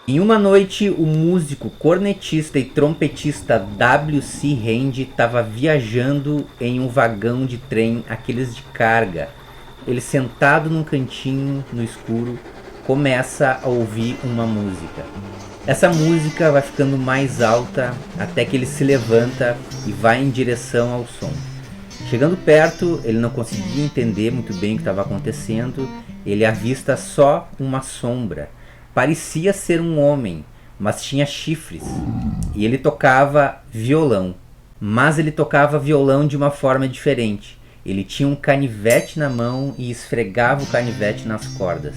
Em uma noite, o músico, cornetista e trompetista W.C. Handy estava viajando em um vagão de trem, aqueles de carga. Ele, sentado num cantinho no escuro, começa a ouvir uma música. Essa música vai ficando mais alta até que ele se levanta e vai em direção ao som. Chegando perto, ele não conseguia entender muito bem o que estava acontecendo. Ele avista só uma sombra. Parecia ser um homem, mas tinha chifres. E ele tocava violão. Mas ele tocava violão de uma forma diferente. Ele tinha um canivete na mão e esfregava o canivete nas cordas.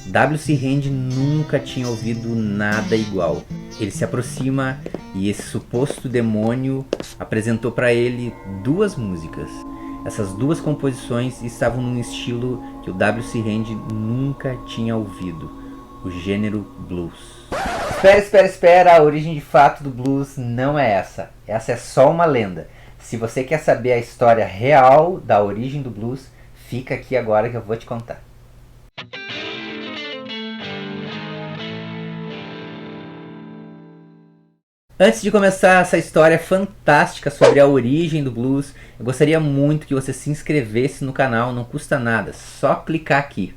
W.C. Handy nunca tinha ouvido nada igual. Ele se aproxima e esse suposto demônio apresentou para ele duas músicas. Essas duas composições estavam num estilo que o W.C. Handy nunca tinha ouvido, o gênero blues. Espera, a origem de fato do blues não é essa. Essa é só uma lenda. Se você quer saber a história real da origem do blues, fica aqui agora que eu vou te contar. Antes de começar essa história fantástica sobre a origem do blues, eu gostaria muito que você se inscrevesse no canal, não custa nada, só clicar aqui.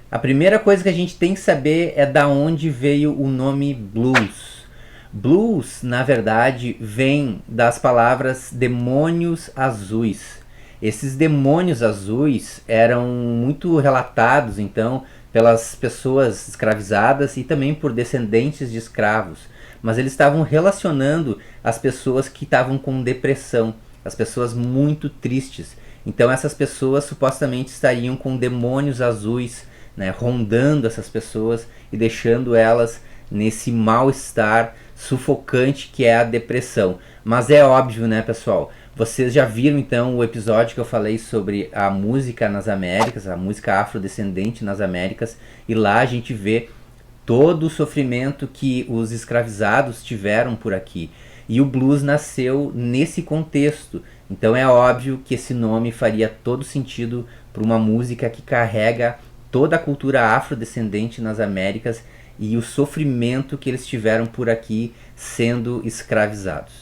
A primeira coisa que a gente tem que saber é da onde veio o nome blues. Blues, na verdade, vem das palavras demônios azuis. Esses demônios azuis eram muito relatados, então, pelas pessoas escravizadas e também por descendentes de escravos. Mas eles estavam relacionando as pessoas que estavam com depressão, as pessoas muito tristes. Então essas pessoas supostamente estariam com demônios azuis, né, rondando essas pessoas e deixando elas nesse mal-estar sufocante que é a depressão. Mas é óbvio, né, pessoal? Vocês já viram então o episódio que eu falei sobre a música nas Américas, a música afrodescendente nas Américas, e lá a gente vê todo o sofrimento que os escravizados tiveram por aqui. E o blues nasceu nesse contexto. Então é óbvio que esse nome faria todo sentido para uma música que carrega toda a cultura afrodescendente nas Américas e o sofrimento que eles tiveram por aqui sendo escravizados.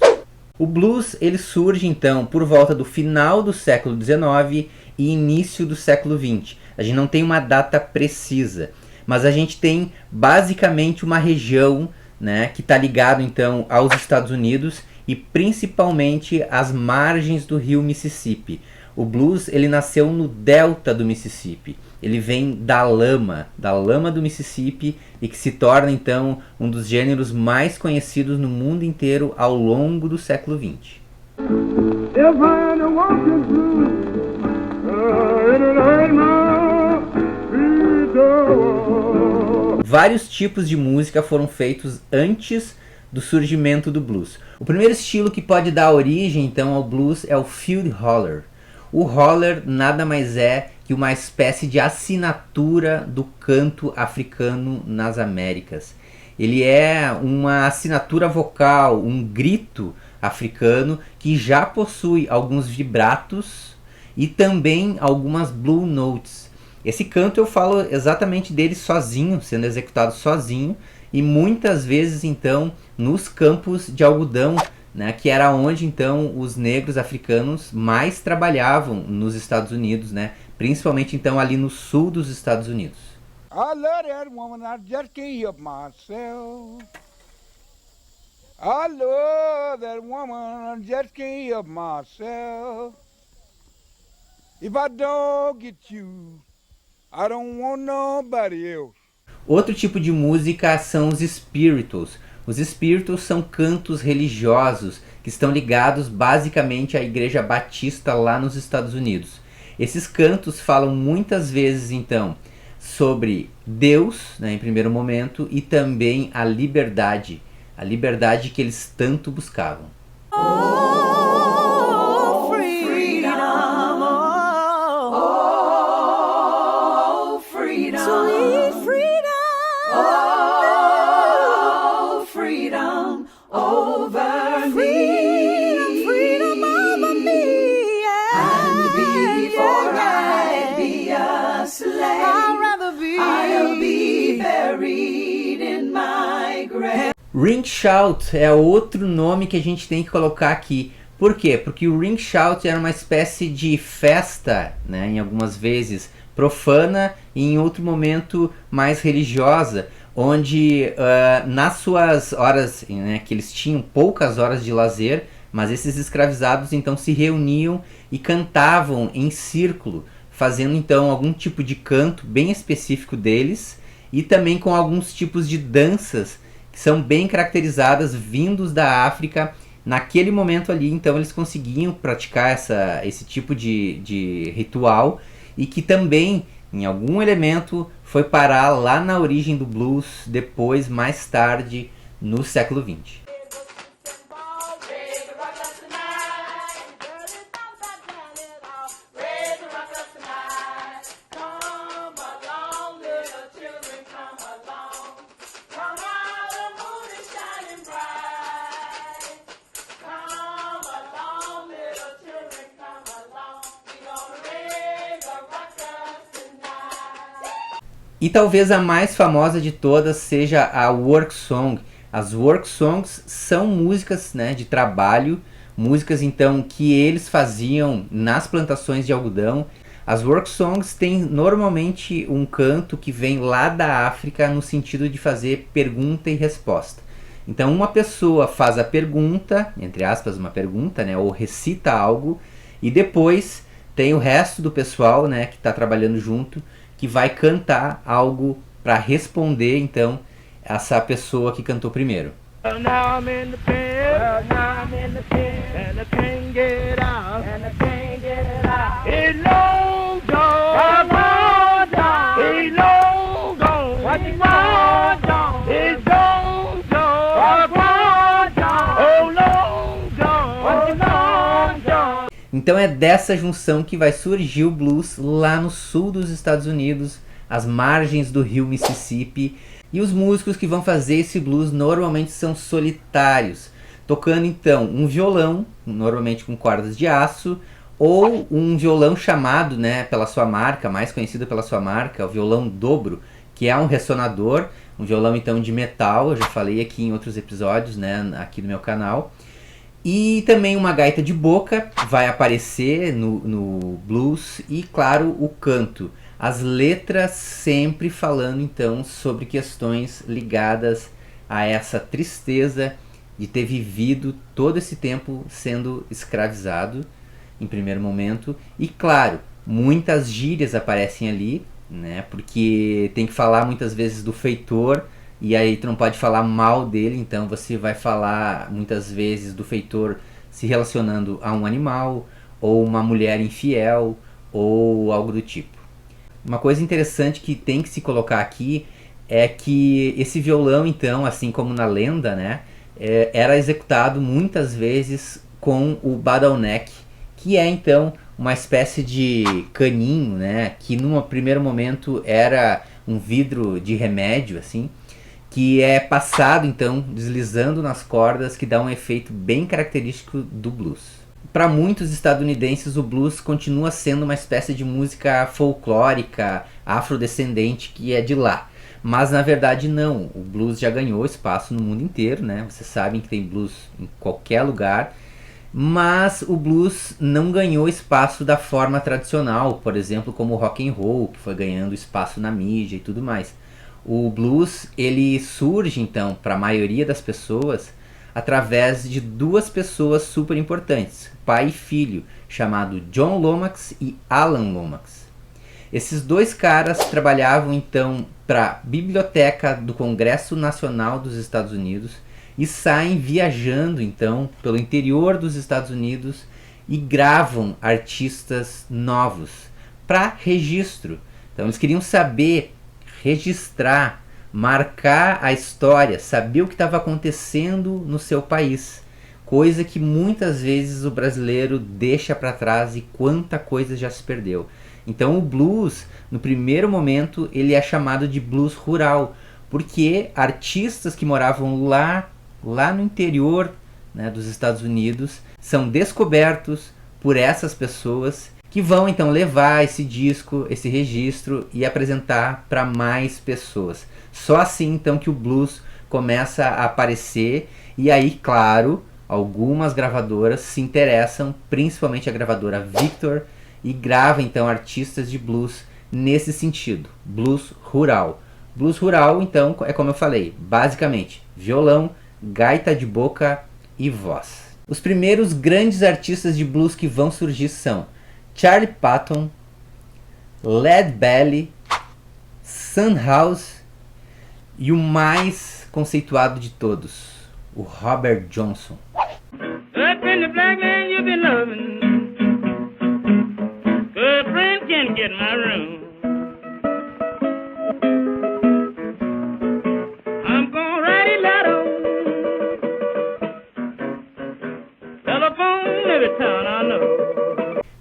O blues ele surge então por volta do final do século XIX e início do século XX. A gente não tem uma data precisa, mas a gente tem basicamente uma região, né, que está ligado então aos Estados Unidos e principalmente às margens do rio Mississippi. O blues ele nasceu no delta do Mississippi. Ele vem da lama do Mississippi, e que se torna então um dos gêneros mais conhecidos no mundo inteiro ao longo do século XX. Vários tipos de música foram feitos antes do surgimento do blues. O primeiro estilo que pode dar origem então ao blues é o field holler. O holler nada mais é que uma espécie de assinatura do canto africano nas Américas. Ele é uma assinatura vocal, um grito africano que já possui alguns vibratos e também algumas blue notes. Esse canto eu falo exatamente dele sozinho, sendo executado sozinho, e muitas vezes então nos campos de algodão, né, que era onde então os negros africanos mais trabalhavam nos Estados Unidos, né, principalmente então ali no sul dos Estados Unidos. I love that woman, I just can't help myself. I love that woman, I just can't help myself. If I don't get you, I don't want nobody else. Outro tipo de música são os spirituals. Os spirituals são cantos religiosos que estão ligados basicamente à Igreja Batista lá nos Estados Unidos. Esses cantos falam muitas vezes então sobre Deus, né, em primeiro momento, e também a liberdade que eles tanto buscavam. I'll be buried in my Ring Shout é outro nome que a gente tem que colocar aqui. Por quê? Porque o Ring Shout era uma espécie de festa, né, em algumas vezes profana e em outro momento mais religiosa, onde nas suas horas, né, que eles tinham poucas horas de lazer, mas esses escravizados então se reuniam e cantavam em círculo, fazendo então algum tipo de canto bem específico deles e também com alguns tipos de danças que são bem caracterizadas vindos da África. Naquele momento ali, então, eles conseguiam praticar esse tipo de ritual e que também, em algum elemento, foi parar lá na origem do blues, depois, mais tarde, no século XX. E talvez a mais famosa de todas seja a Work Song. As Work Songs são músicas, né, de trabalho, músicas então que eles faziam nas plantações de algodão. As Work Songs têm normalmente um canto que vem lá da África no sentido de fazer pergunta e resposta. Então uma pessoa faz a pergunta, entre aspas, uma pergunta, né, ou recita algo, e depois tem o resto do pessoal, né, que está trabalhando junto, que vai cantar algo para responder então essa pessoa que cantou primeiro. Então é dessa junção que vai surgir o blues lá no sul dos Estados Unidos, às margens do rio Mississippi. E os músicos que vão fazer esse blues normalmente são solitários, tocando então um violão, normalmente com cordas de aço, ou um violão chamado, né, pela sua marca, mais conhecido pela sua marca, o violão dobro, que é um ressonador, um violão então de metal, eu já falei aqui em outros episódios, né, aqui no meu canal. E também uma gaita de boca vai aparecer no blues e, claro, o canto. As letras sempre falando, então, sobre questões ligadas a essa tristeza de ter vivido todo esse tempo sendo escravizado, em primeiro momento. E, claro, muitas gírias aparecem ali, né, porque tem que falar muitas vezes do feitor, e aí tu não pode falar mal dele, então você vai falar muitas vezes do feitor se relacionando a um animal, ou uma mulher infiel, ou algo do tipo. Uma coisa interessante que tem que se colocar aqui é que esse violão, então, assim como na lenda, né, era executado muitas vezes com o bottleneck, que é então uma espécie de caninho, né, que num primeiro momento era um vidro de remédio, assim, que é passado então deslizando nas cordas, que dá um efeito bem característico do blues. Para muitos estadunidenses, o blues continua sendo uma espécie de música folclórica, afrodescendente, que é de lá. Mas na verdade não, o blues já ganhou espaço no mundo inteiro, né? Vocês sabem que tem blues em qualquer lugar, mas o blues não ganhou espaço da forma tradicional, por exemplo, como o rock and roll, que foi ganhando espaço na mídia e tudo mais. O blues, ele surge então para a maioria das pessoas através de duas pessoas super importantes, pai e filho, chamado John Lomax e Alan Lomax. Esses dois caras trabalhavam então para a Biblioteca do Congresso Nacional dos Estados Unidos e saem viajando então pelo interior dos Estados Unidos e gravam artistas novos para registro. Então eles queriam saber, registrar, marcar a história, saber o que estava acontecendo no seu país, coisa que muitas vezes o brasileiro deixa para trás e quanta coisa já se perdeu. Então o blues, no primeiro momento, ele é chamado de blues rural, porque artistas que moravam lá no interior, né, dos Estados Unidos são descobertos por essas pessoas que vão então levar esse disco, esse registro e apresentar para mais pessoas. Só assim então que o blues começa a aparecer, e aí, claro, algumas gravadoras se interessam, principalmente a gravadora Victor, e grava então artistas de blues nesse sentido, blues rural. Blues rural, então, é como eu falei, basicamente violão, gaita de boca e voz. Os primeiros grandes artistas de blues que vão surgir são Charlie Patton, Lead Belly, Sun House e o mais conceituado de todos, o Robert Johnson.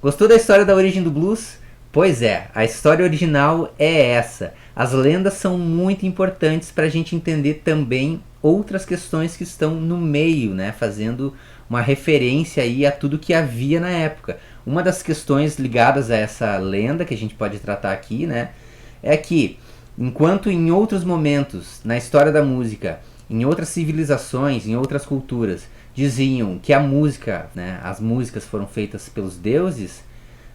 Gostou da história da origem do blues? Pois é, a história original é essa. As lendas são muito importantes para a gente entender também outras questões que estão no meio, né? Fazendo uma referência aí a tudo que havia na época. Uma das questões ligadas a essa lenda que a gente pode tratar aqui, né? É que, enquanto em outros momentos na história da música, em outras civilizações, em outras culturas, diziam que a música, né, as músicas foram feitas pelos deuses,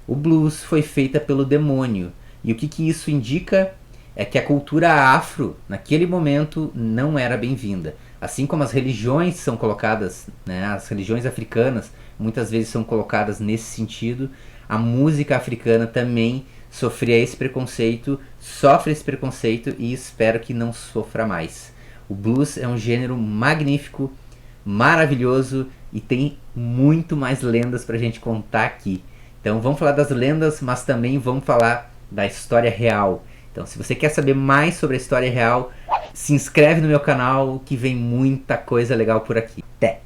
o blues foi feita pelo demônio. E o que isso indica é que a cultura afro, naquele momento, não era bem-vinda. Assim como as religiões são colocadas, né, as religiões africanas muitas vezes são colocadas nesse sentido, a música africana também sofria esse preconceito, sofre esse preconceito e espero que não sofra mais. O blues é um gênero magnífico, maravilhoso e tem muito mais lendas pra gente contar aqui. Então vamos falar das lendas, mas também vamos falar da história real. Então se você quer saber mais sobre a história real, se inscreve no meu canal que vem muita coisa legal por aqui. Até!